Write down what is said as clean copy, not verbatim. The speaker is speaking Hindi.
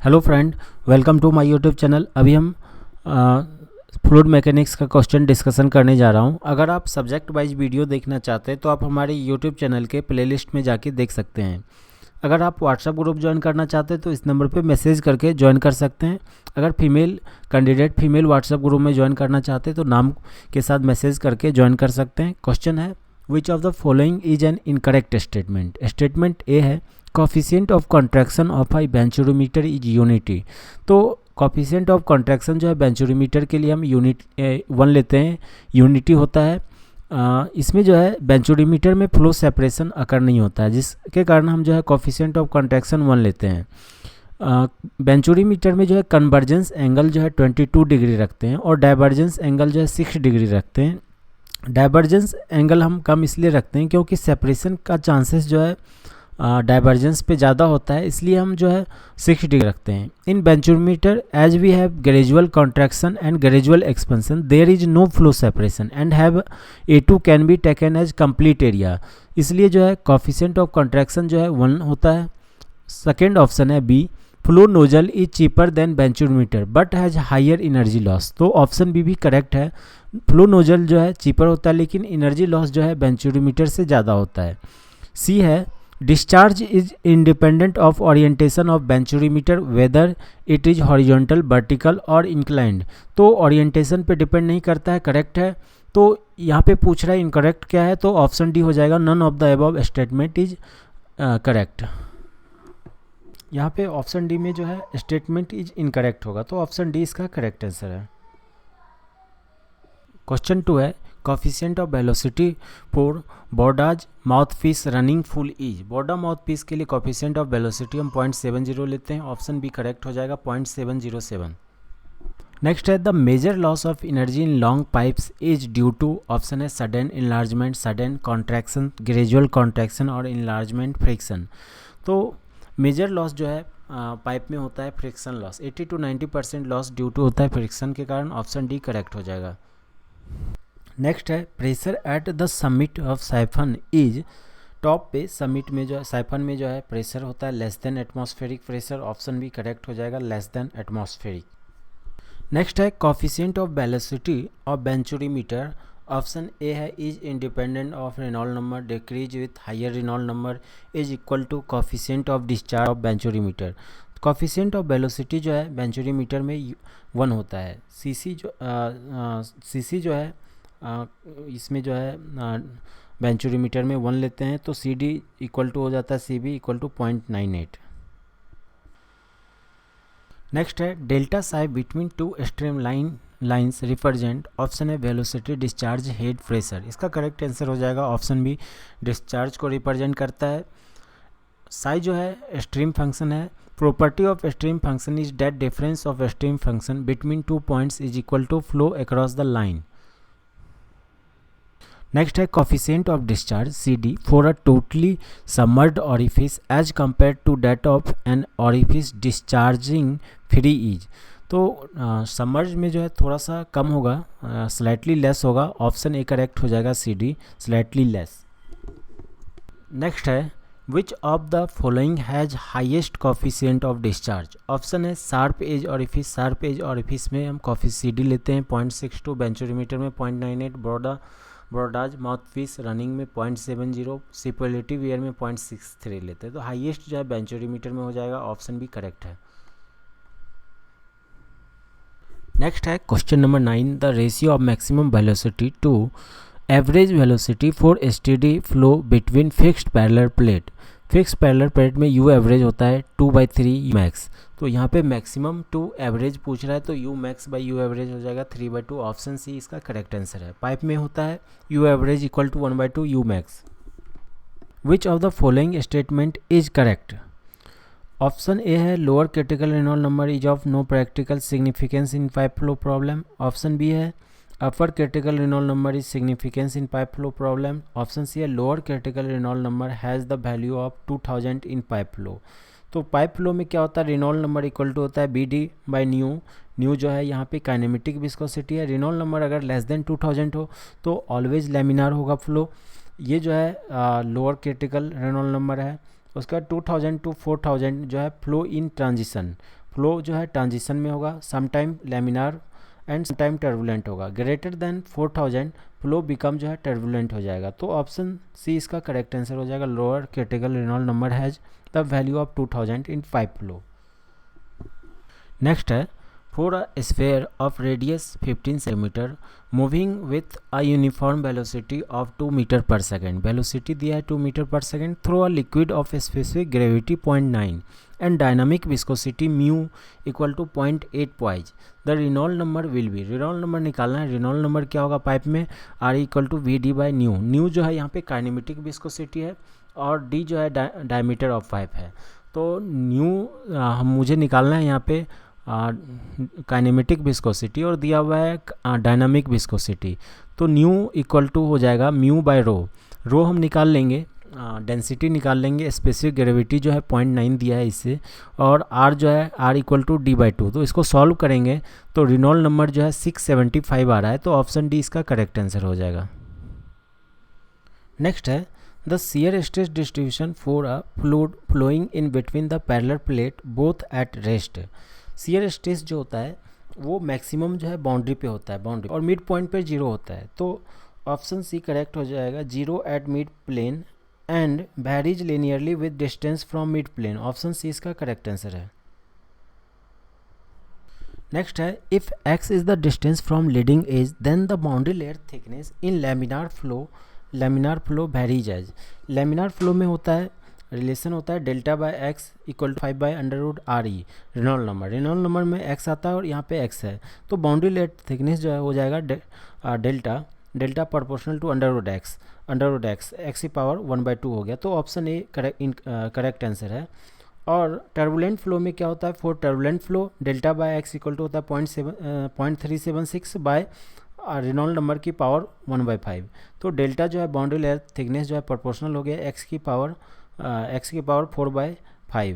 Hello friend, welcome to my YouTube channel. अभी हम फ्लूइड मैकेनिक्स का क्वेश्चन डिस्कशन करने जा रहा हूं। अगर आप सब्जेक्ट वाइज वीडियो देखना चाहते हैं तो आप हमारे यूट्यूब चैनल के प्लेलिस्ट में जाके देख सकते हैं। अगर आप व्हाट्सएप ग्रुप ज्वाइन करना चाहते हैं तो इस नंबर पे मैसेज करके ज्वाइन कर सकते हैं। अगर फीमेल व्हाट्सएप ग्रुप में ज्वाइन करना चाहते हैं तो नाम के साथ मैसेज करके ज्वाइन कर सकते हैं। क्वेश्चन है, which of the following is an incorrect statement. Statement A है, coefficient of contraction of a venturimeter is unity. तो कोफिशिएंट ऑफ कॉन्ट्रैक्शन जो है बेंचोरोमीटर के लिए हम यूनिट 1 लेते हैं, यूनिटी होता है। इसमें जो है बेंचोरोमीटर में फ्लो सेपरेशन अकर नहीं होता है, जिसके कारण हम जो है कोफिशिएंट ऑफ कॉन्ट्रैक्शन 1 लेते हैं। बेंचोरोमीटर में जो है कन्वर्जेंस एंगल जो है 22 डिग्री रखते हैं और डाइवर्जेंस एंगल जो है 6 डिग्री रखते हैं। डाइवर्जेंस एंगल हम कम इसलिए रखते हैं क्योंकि सेपरेशन का चांसेस जो है डाइवर्जेंस पे ज़्यादा होता है, इसलिए हम जो है 6 डिग्री रखते हैं। In venturimeter as we have gradual contraction and gradual expansion there is no flow separation and have A2 can be taken as complete area. इसलिए जो है कोफिशिएंट ऑफ कॉन्ट्रैक्शन जो है 1 होता है। सेकेंड ऑप्शन है B, flow nozzle is cheaper than venturimeter but has higher energy loss. तो ऑप्शन बी भी करेक्ट है। फ्लो नोजल जो है चीपर होता है लेकिन एनर्जी लॉस जो है बेंचोमीटर से ज़्यादा होता है। सी है, discharge is independent of orientation of venturimeter whether it is horizontal, vertical और इंक्लाइंड। तो ओरिएंटेशन पे डिपेंड नहीं करता है, करेक्ट है। तो यहाँ पे पूछ रहा है इनकरेक्ट क्या है, तो ऑप्शन डी हो जाएगा, none of the above statement is correct. यहाँ पे ऑप्शन डी में जो है स्टेटमेंट इज इनकरेक्ट होगा, तो ऑप्शन डी इसका करेक्ट आंसर है। क्वेश्चन 2 है, coefficient of velocity for Borda's mouthpiece running full is. Borda mouthpiece के लिए कोफिशिएंट ऑफ वेलोसिटी हम 0.70 लेते हैं। ऑप्शन बी करेक्ट हो जाएगा, 0.707। नेक्स्ट है, the major loss of energy in long pipes is due to. Option है sudden enlargement, sudden contraction, gradual contraction और इनलार्जमेंट, फ्रिक्शन। तो मेजर लॉस जो है पाइप में होता है friction loss, 80 to 90% loss due to होता है फ्रिक्शन के कारण। ऑप्शन डी करेक्ट हो जाएगा। नेक्स्ट है, pressure at the summit of siphon is. Top पे समिट में जो है साइफन में जो है प्रेशर होता है less than atmospheric pressure. Option B correct हो जाएगा, लेस देन एटमॉस्फेरिक। नेक्स्ट है, coefficient of velocity of venturimeter. Option A है, is independent of Reynold number, decrease with higher Reynold number, is equal to coefficient of discharge of venturimeter. Coefficient of velocity जो है बेंचोमीटर में 1 होता है। सीसी जो है इसमें जो है बेंचोमीटर में 1 लेते हैं, तो सी डी इक्वल टू हो जाता है C B equal to 0.98। Next है, delta psi between two stream lines represent. Option है वेलोसिटी, डिस्चार्ज, हेड, प्रेशर। इसका करेक्ट आंसर हो जाएगा ऑप्शन बी, डिस्चार्ज को रिप्रेजेंट करता है। साइ जो है स्ट्रीम फंक्शन है। Property of stream function is that difference of stream function between 2 points is equal to flow across the line. Next है, coefficient of discharge C D for a totally submerged orifice as compare to that of an orifice discharging free is. तो सबमर्ज में जो है थोड़ा सा कम होगा, स्लाइटली लेस होगा। ऑप्शन ए करेक्ट हो जाएगा, C D slightly less. Next है, which of the following has highest coefficient of discharge. Option है sharp edge orifice. Sharp edge orifice में हम सी डी लेते हैं 0.62, बेंचोमीटर में 0.98, ब्रॉडाज माउथपीस रनिंग में 0.70, सिपोलेटिव एयर में 0.63 लेते हैं। तो हाईएस्ट जो है बेंचोमीटर में हो जाएगा। ऑप्शन भी करेक्ट है। नेक्स्ट है, question number 9, the ratio of maximum velocity to average velocity for steady flow between fixed parallel plate. Fixed parallel plate में यू एवरेज होता है 2/3 यू मैक्स। तो यहाँ पे मैक्सिमम टू एवरेज पूछ रहा है, तो you max by you average हो जाएगा 3/2। ऑप्शन सी इसका करेक्ट आंसर है। पाइप में होता है u average equal to 1/2 u max. Which of the following statement is correct. Option A है, lower critical Reynold number is of no practical significance in pipe flow problem. Option B है, upper critical Reynold number is significance in pipe flow problem. Option C है, lower critical Reynold number has the value of 2000 in pipe flow. तो पाइप फ्लो में क्या होता है, रेनॉल्ड नंबर इक्वल टू होता है B D by nu. Nu जो है यहाँ पे काइनेमेटिक विस्कोसिटी है। रेनॉल्ड नंबर अगर लेस देन 2000 हो तो ऑलवेज लैमिनार होगा फ्लो। ये जो है लोअर क्रिटिकल रेनॉल्ड नंबर है। उसका 2000 to 4000 जो है फ्लो इन ट्रांजिशन, फ्लो जो है ट्रांजिशन में होगा, sometime laminar and sometime turbulent होगा। ग्रेटर देन 4000 फ्लो बिकम जो है टर्बुलेंट हो जाएगा। तो ऑप्शन सी इसका करेक्ट आंसर हो जाएगा। Lower critical Reynold number has the value of 2000 in 5 flow. Next है, for a sphere of radius 15 centimetre moving with a uniform velocity of 2 metre per second, velocity दिया है 2 metre per second, through a liquid of specific gravity 0.9 and dynamic viscosity mu equal to 0.8 poise, the Reynold number will be. Reynold number निकालना है। रेनॉल्ड नंबर क्या होगा पाइप में, R equal to V D by nu. Nu जो है यहाँ पे काइनेमेटिक विस्कोसिटी है और डी जो है डायमीटर ऑफ पाइप है। तो न्यू मुझे निकालना है यहाँ पे काइनेमेटिक विस्कोसिटी और दिया हुआ है डायनामिक विस्कोसिटी। तो न्यू इक्वल टू हो जाएगा म्यू बाय रो। रो हम निकाल लेंगे, डेंसिटी निकाल लेंगे, स्पेसिफिक ग्रेविटी जो है 0.9 दिया है इससे, और आर जो है R equal to D by 2। तो इसको सॉल्व करेंगे तो रेनॉल्ड नंबर जो है 675 आ रहा है। तो ऑप्शन डी इसका करेक्ट आंसर हो जाएगा। नेक्स्ट है, the shear stress distribution for a fluid flowing in between the parallel plate both at rest. Shear stress जो होता है वो मैक्सिमम जो है बाउंड्री पे होता है, बाउंड्री और मिड पॉइंट पे 0 होता है। तो ऑप्शन सी करेक्ट हो जाएगा। 0 at mid plane and varies linearly with distance from mid plane. Option C इसका करेक्ट आंसर है। नेक्स्ट है, if x is the distance from leading edge then the boundary layer thickness in laminar flow varies as. Laminar flow में होता है, रिलेशन होता है delta by X equal to 5 by under root R E Reynold number. Reynold number में एक्स आता है और यहाँ पे एक्स है। तो बाउंड्री लेयर थिकनेस जो है हो जाएगा delta proportional to under root X X की पावर 1/2 हो गया। तो ऑप्शन ए करेक्ट आंसर है। और टर्बुलेंट फ्लो में क्या होता है, for turbulent flow delta by X equal to होता है 0.376 बाय रेनॉल्ड नंबर की पावर 1/5। तो डेल्टा जो है बाउंड्री लेयर थिकनेस जो है प्रोपोर्शनल हो गया एक्स की पावर 4/5।